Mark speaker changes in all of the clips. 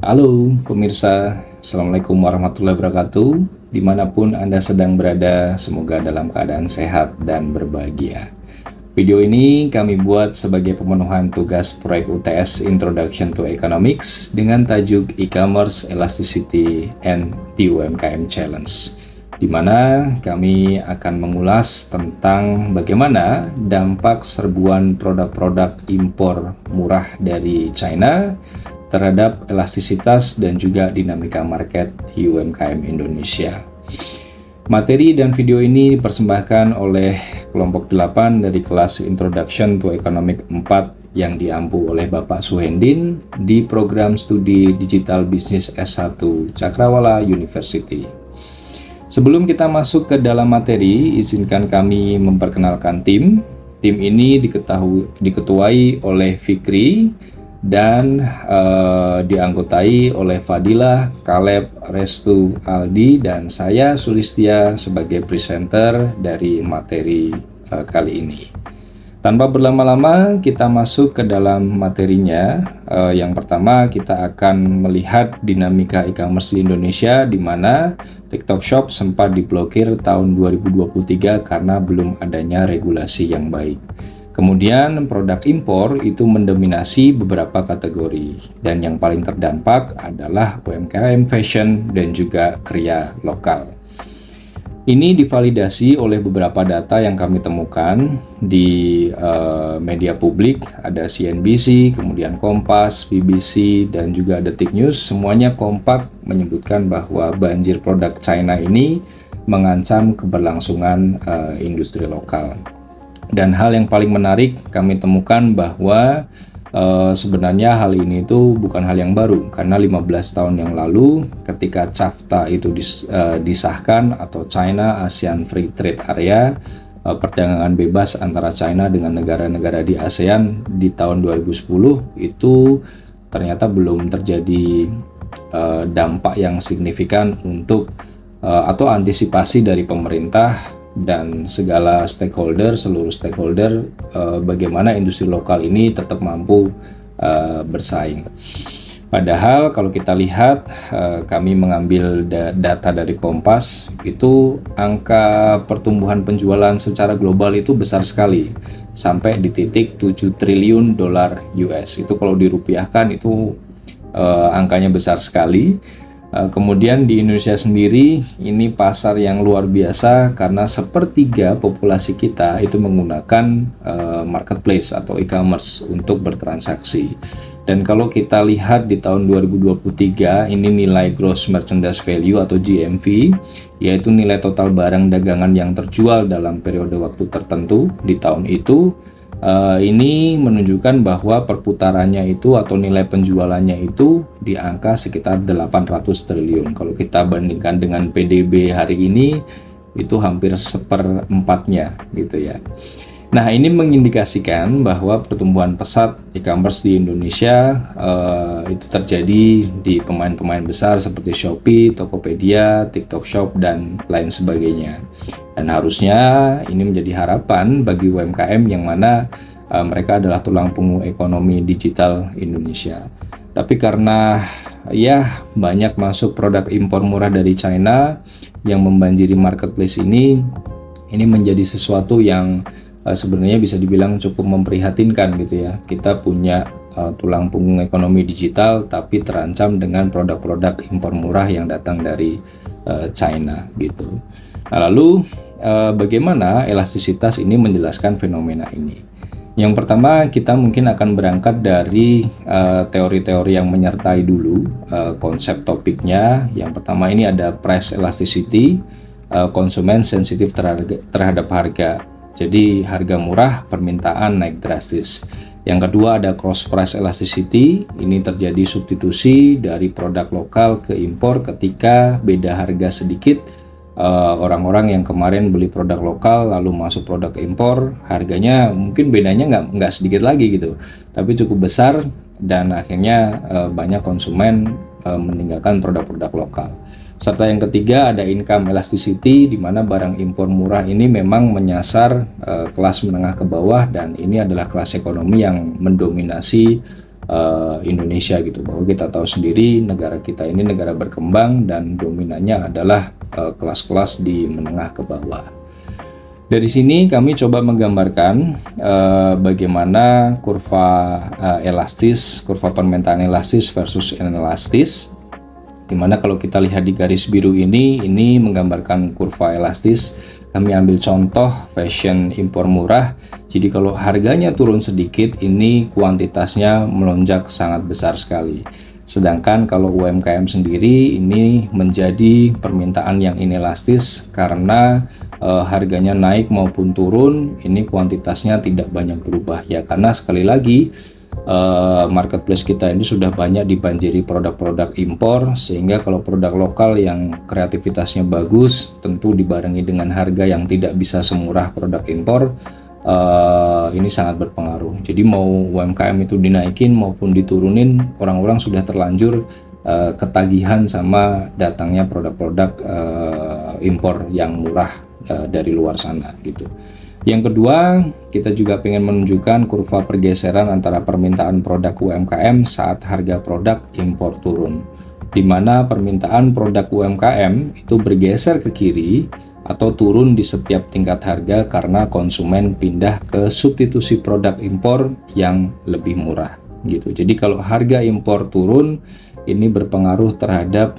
Speaker 1: Halo pemirsa, Assalamualaikum warahmatullahi wabarakatuh. Dimanapun Anda sedang berada, semoga dalam keadaan sehat dan berbahagia. Video ini kami buat sebagai pemenuhan tugas proyek UTS Introduction to Economics dengan tajuk E-commerce Elasticity and the UMKM Challenge, di mana kami akan mengulas tentang bagaimana dampak serbuan produk-produk impor murah dari China terhadap elastisitas dan juga dinamika market di UMKM Indonesia. Materi dan video ini dipersembahkan oleh kelompok 8 dari kelas Introduction to Economic 4 yang diampu oleh Bapak Suhendin di program studi Digital Business S1 Cakrawala University. Sebelum kita masuk ke dalam materi, izinkan kami memperkenalkan tim. Tim ini diketuai oleh Fikri dan dianggotai oleh Fadilah, Kaleb, Restu, Aldi, dan saya Sulistia sebagai presenter dari materi kali ini. Tanpa berlama-lama kita masuk ke dalam materinya. Yang pertama kita akan melihat dinamika e-commerce di Indonesia, di mana TikTok Shop sempat diblokir tahun 2023 karena belum adanya regulasi yang baik. Kemudian produk impor itu mendominasi beberapa kategori, dan yang paling terdampak adalah UMKM fashion dan juga kriya lokal. Ini divalidasi oleh beberapa data yang kami temukan di media publik, ada CNBC, kemudian Kompas, BBC, dan juga Detik News. Semuanya kompak menyebutkan bahwa banjir produk China ini mengancam keberlangsungan industri lokal. Dan hal yang paling menarik kami temukan bahwa sebenarnya hal ini itu bukan hal yang baru, karena 15 tahun yang lalu ketika CAFTA itu disahkan, atau China ASEAN Free Trade Area, perdagangan bebas antara China dengan negara-negara di ASEAN di tahun 2010, itu ternyata belum terjadi dampak yang signifikan untuk atau antisipasi dari pemerintah dan segala stakeholder, seluruh stakeholder, bagaimana industri lokal ini tetap mampu bersaing. Padahal kalau kita lihat, kami mengambil data dari Kompas, itu angka pertumbuhan penjualan secara global itu besar sekali, sampai di titik 7 triliun dolar US. Itu kalau dirupiahkan itu angkanya besar sekali. Kemudian di Indonesia sendiri ini pasar yang luar biasa, karena sepertiga populasi kita itu menggunakan marketplace atau e-commerce untuk bertransaksi. Dan kalau kita lihat di tahun 2023, ini nilai gross merchandise value atau GMV, yaitu nilai total barang dagangan yang terjual dalam periode waktu tertentu di tahun itu, ini menunjukkan bahwa perputarannya itu atau nilai penjualannya itu di angka sekitar 800 triliun. Kalau kita bandingkan dengan PDB hari ini, itu hampir seperempatnya gitu ya. Nah, ini mengindikasikan bahwa pertumbuhan pesat e-commerce di Indonesia itu terjadi di pemain-pemain besar seperti Shopee, Tokopedia, TikTok Shop, dan lain sebagainya. Dan harusnya ini menjadi harapan bagi UMKM yang mana mereka adalah tulang punggung ekonomi digital Indonesia. Tapi karena ya banyak masuk produk impor murah dari China yang membanjiri marketplace ini menjadi sesuatu yang sebenarnya bisa dibilang cukup memprihatinkan gitu ya. Kita punya tulang punggung ekonomi digital tapi terancam dengan produk-produk impor murah yang datang dari China gitu. Nah, lalu bagaimana elastisitas ini menjelaskan fenomena ini? Yang pertama, kita mungkin akan berangkat dari teori-teori yang menyertai dulu konsep topiknya. Yang pertama ini ada price elasticity, konsumen sensitif terhadap harga. Jadi harga murah, permintaan naik drastis. Yang kedua ada cross price elasticity, ini terjadi substitusi dari produk lokal ke impor ketika beda harga sedikit. Orang-orang yang kemarin beli produk lokal lalu masuk produk impor, harganya mungkin bedanya nggak sedikit lagi gitu, tapi cukup besar, dan akhirnya banyak konsumen meninggalkan produk-produk lokal. Serta yang ketiga ada income elasticity, di mana barang impor murah ini memang menyasar kelas menengah ke bawah, dan ini adalah kelas ekonomi yang mendominasi Indonesia gitu, bahwa kita tahu sendiri negara kita ini negara berkembang dan dominannya adalah kelas-kelas di menengah ke bawah. Dari sini kami coba menggambarkan bagaimana kurva elastis, kurva permintaan elastis versus inelastis. Dimana kalau kita lihat di garis biru ini menggambarkan kurva elastis. Kami ambil contoh fashion impor murah. Jadi kalau harganya turun sedikit, ini kuantitasnya melonjak sangat besar sekali. Sedangkan kalau UMKM sendiri ini menjadi permintaan yang inelastis karena harganya naik maupun turun, ini kuantitasnya tidak banyak berubah ya, karena sekali lagi marketplace kita ini sudah banyak dibanjiri produk-produk impor, sehingga kalau produk lokal yang kreativitasnya bagus tentu dibarengi dengan harga yang tidak bisa semurah produk impor, ini sangat berpengaruh. Jadi mau UMKM itu dinaikin maupun diturunin, orang-orang sudah terlanjur ketagihan sama datangnya produk-produk impor yang murah dari luar sana gitu. Yang kedua, kita juga pengen menunjukkan kurva pergeseran antara permintaan produk UMKM saat harga produk impor turun, di mana permintaan produk UMKM itu bergeser ke kiri atau turun di setiap tingkat harga karena konsumen pindah ke substitusi produk impor yang lebih murah gitu. Jadi kalau harga impor turun, ini berpengaruh terhadap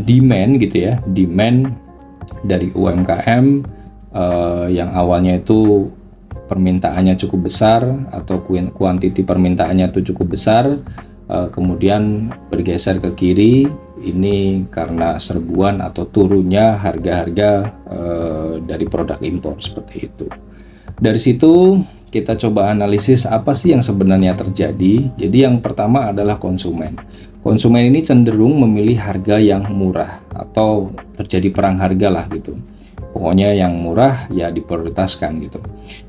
Speaker 1: demand gitu ya, demand dari UMKM yang awalnya itu permintaannya cukup besar atau kuantiti permintaannya itu cukup besar, kemudian bergeser ke kiri, ini karena serbuan atau turunnya harga-harga dari produk impor seperti itu. Dari situ kita coba analisis apa sih yang sebenarnya terjadi. Jadi yang pertama adalah konsumen. Konsumen ini cenderung memilih harga yang murah atau terjadi perang harga lah gitu. Pokoknya yang murah ya diprioritaskan gitu.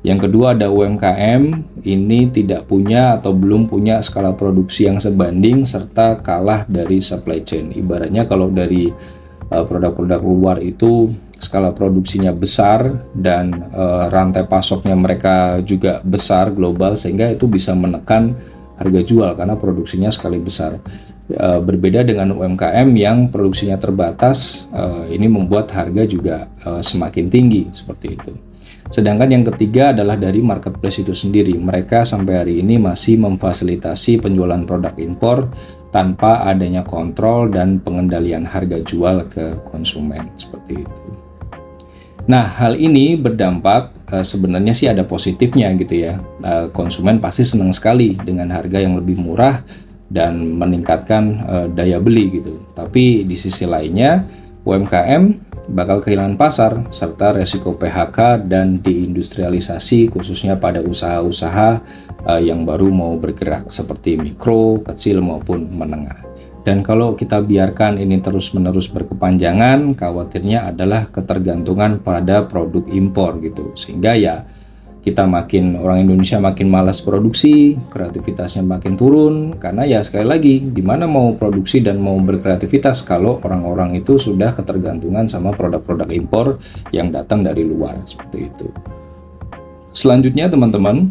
Speaker 1: Yang kedua ada UMKM, ini tidak punya atau belum punya skala produksi yang sebanding serta kalah dari supply chain. Ibaratnya kalau dari produk-produk luar itu skala produksinya besar dan rantai pasoknya mereka juga besar global, sehingga itu bisa menekan harga jual karena produksinya sekali besar. Berbeda dengan UMKM yang produksinya terbatas, ini membuat harga juga semakin tinggi seperti itu. Sedangkan yang ketiga adalah dari marketplace itu sendiri. Mereka sampai hari ini masih memfasilitasi penjualan produk impor tanpa adanya kontrol dan pengendalian harga jual ke konsumen seperti itu. Nah, hal ini berdampak sebenarnya sih ada positifnya gitu ya. Konsumen pasti senang sekali dengan harga yang lebih murah dan meningkatkan daya beli gitu. Tapi di sisi lainnya UMKM bakal kehilangan pasar serta resiko PHK dan deindustrialisasi khususnya pada usaha-usaha yang baru mau bergerak seperti mikro, kecil maupun menengah. Dan kalau kita biarkan ini terus-menerus berkepanjangan, khawatirnya adalah ketergantungan pada produk impor gitu. Sehingga ya orang Indonesia makin malas produksi, kreativitasnya makin turun, karena ya sekali lagi di mana mau produksi dan mau berkreativitas kalau orang-orang itu sudah ketergantungan sama produk-produk impor yang datang dari luar seperti itu. Selanjutnya teman-teman,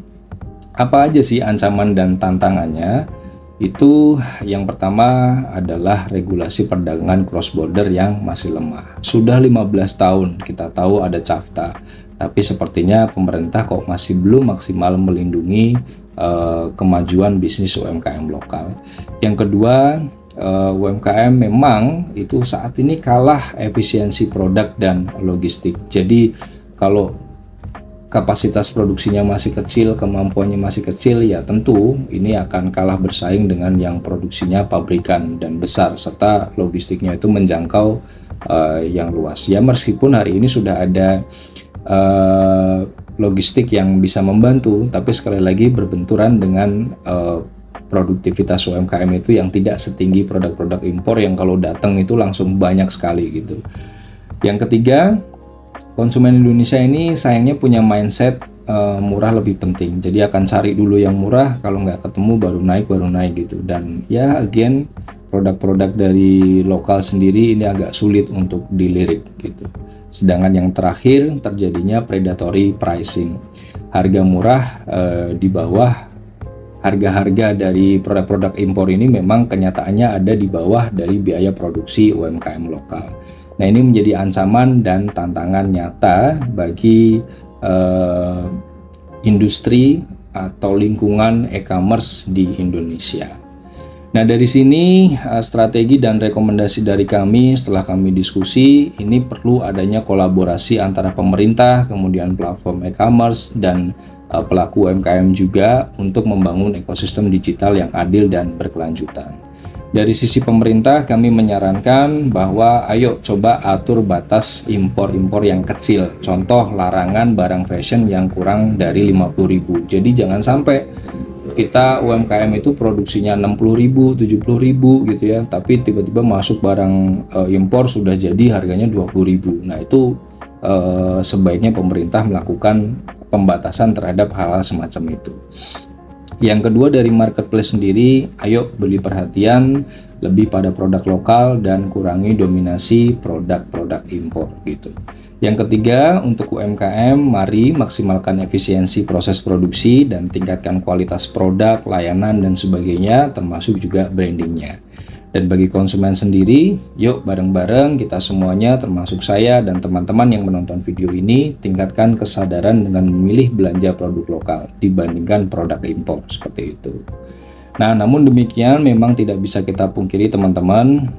Speaker 1: apa aja sih ancaman dan tantangannya? Itu yang pertama adalah regulasi perdagangan cross border yang masih lemah. Sudah 15 tahun kita tahu ada CAFTA, tapi sepertinya pemerintah kok masih belum maksimal melindungi kemajuan bisnis UMKM lokal. Yang kedua, UMKM memang itu saat ini kalah efisiensi produk dan logistik. Jadi kalau kapasitas produksinya masih kecil, kemampuannya masih kecil, ya tentu ini akan kalah bersaing dengan yang produksinya pabrikan dan besar, serta logistiknya itu menjangkau yang luas. Ya meskipun hari ini sudah ada logistik yang bisa membantu, tapi sekali lagi berbenturan dengan produktivitas UMKM itu yang tidak setinggi produk-produk impor yang kalau datang itu langsung banyak sekali gitu. Yang ketiga, konsumen Indonesia ini sayangnya punya mindset murah lebih penting. Jadi akan cari dulu yang murah, kalau nggak ketemu baru naik gitu. Dan ya again, produk-produk dari lokal sendiri ini agak sulit untuk dilirik gitu. Sedangkan yang terakhir terjadinya predatory pricing. Harga murah di bawah harga-harga dari produk-produk impor ini memang kenyataannya ada di bawah dari biaya produksi UMKM lokal. Nah, ini menjadi ancaman dan tantangan nyata bagi industri atau lingkungan e-commerce di Indonesia. Nah, dari sini strategi dan rekomendasi dari kami setelah kami diskusi, ini perlu adanya kolaborasi antara pemerintah, kemudian platform e-commerce, dan pelaku UMKM juga untuk membangun ekosistem digital yang adil dan berkelanjutan. Dari sisi pemerintah, kami menyarankan bahwa ayo coba atur batas impor-impor yang kecil. Contoh larangan barang fashion yang kurang dari 50.000. Jadi jangan sampai kita UMKM itu produksinya 60.000, 70.000 gitu ya, tapi tiba-tiba masuk barang impor sudah jadi harganya 20.000. Nah, itu sebaiknya pemerintah melakukan pembatasan terhadap hal-hal semacam itu. Yang kedua, dari marketplace sendiri, ayo beli perhatian lebih pada produk lokal dan kurangi dominasi produk-produk impor gitu. Yang ketiga, untuk UMKM, mari maksimalkan efisiensi proses produksi dan tingkatkan kualitas produk, layanan, dan sebagainya, termasuk juga brandingnya. Dan bagi konsumen sendiri, yuk bareng-bareng kita semuanya, termasuk saya dan teman-teman yang menonton video ini, tingkatkan kesadaran dengan memilih belanja produk lokal dibandingkan produk impor, seperti itu. Nah, namun demikian memang tidak bisa kita pungkiri teman-teman,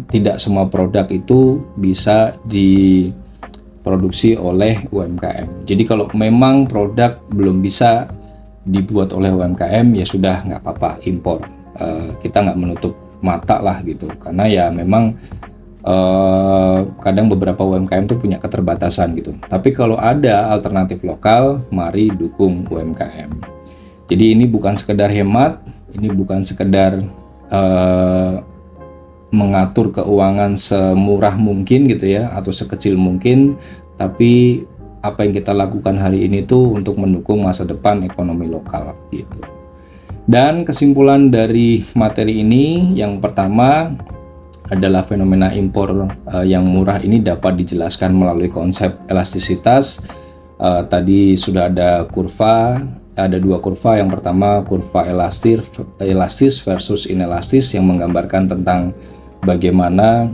Speaker 1: tidak semua produk itu bisa diproduksi oleh UMKM. Jadi kalau memang produk belum bisa dibuat oleh UMKM, ya sudah, nggak apa-apa impor. Kita nggak menutup mata lah gitu, karena ya memang kadang beberapa UMKM tuh punya keterbatasan gitu. Tapi kalau ada alternatif lokal, mari dukung UMKM. Jadi ini bukan sekedar hemat, ini bukan sekedar mengatur keuangan semurah mungkin gitu ya, atau sekecil mungkin, tapi apa yang kita lakukan hari ini tuh untuk mendukung masa depan ekonomi lokal gitu. Dan kesimpulan dari materi ini, yang pertama adalah fenomena impor yang murah ini dapat dijelaskan melalui konsep elastisitas. Tadi sudah ada kurva, ada dua kurva. Yang pertama kurva elastis versus inelastis yang menggambarkan tentang bagaimana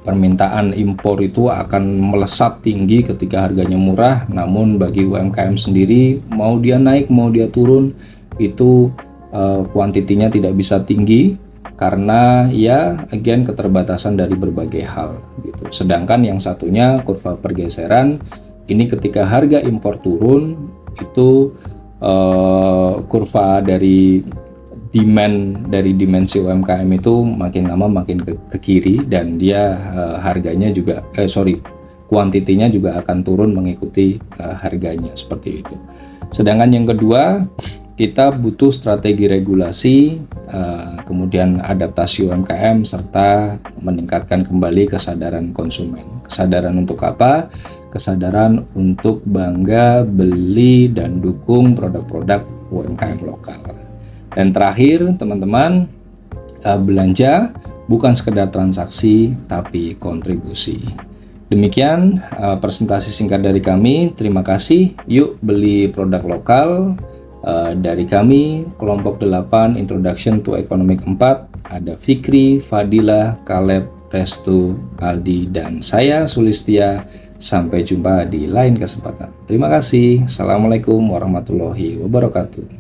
Speaker 1: permintaan impor itu akan melesat tinggi ketika harganya murah. Namun bagi UMKM sendiri, mau dia naik mau dia turun, itu kuantitinya tidak bisa tinggi karena ya again keterbatasan dari berbagai hal gitu. Sedangkan yang satunya kurva pergeseran, ini ketika harga impor turun, itu kurva dari demand dari dimensi UMKM itu makin lama makin ke kiri, dan dia harganya juga kuantitinya juga akan turun mengikuti harganya, seperti itu. Sedangkan yang kedua, kita butuh strategi regulasi, kemudian adaptasi UMKM, serta meningkatkan kembali kesadaran konsumen. Kesadaran untuk apa? Kesadaran untuk bangga beli dan dukung produk-produk UMKM lokal. Dan terakhir teman-teman, belanja bukan sekedar transaksi tapi kontribusi. Demikian presentasi singkat dari kami. Terima kasih. Yuk beli produk lokal. Dari kami, kelompok 8 Introduction to Economic 4, ada Fikri, Fadila, Kaleb, Restu, Aldi, dan saya Sulistia. Sampai jumpa di lain kesempatan. Terima kasih. Assalamualaikum warahmatullahi wabarakatuh.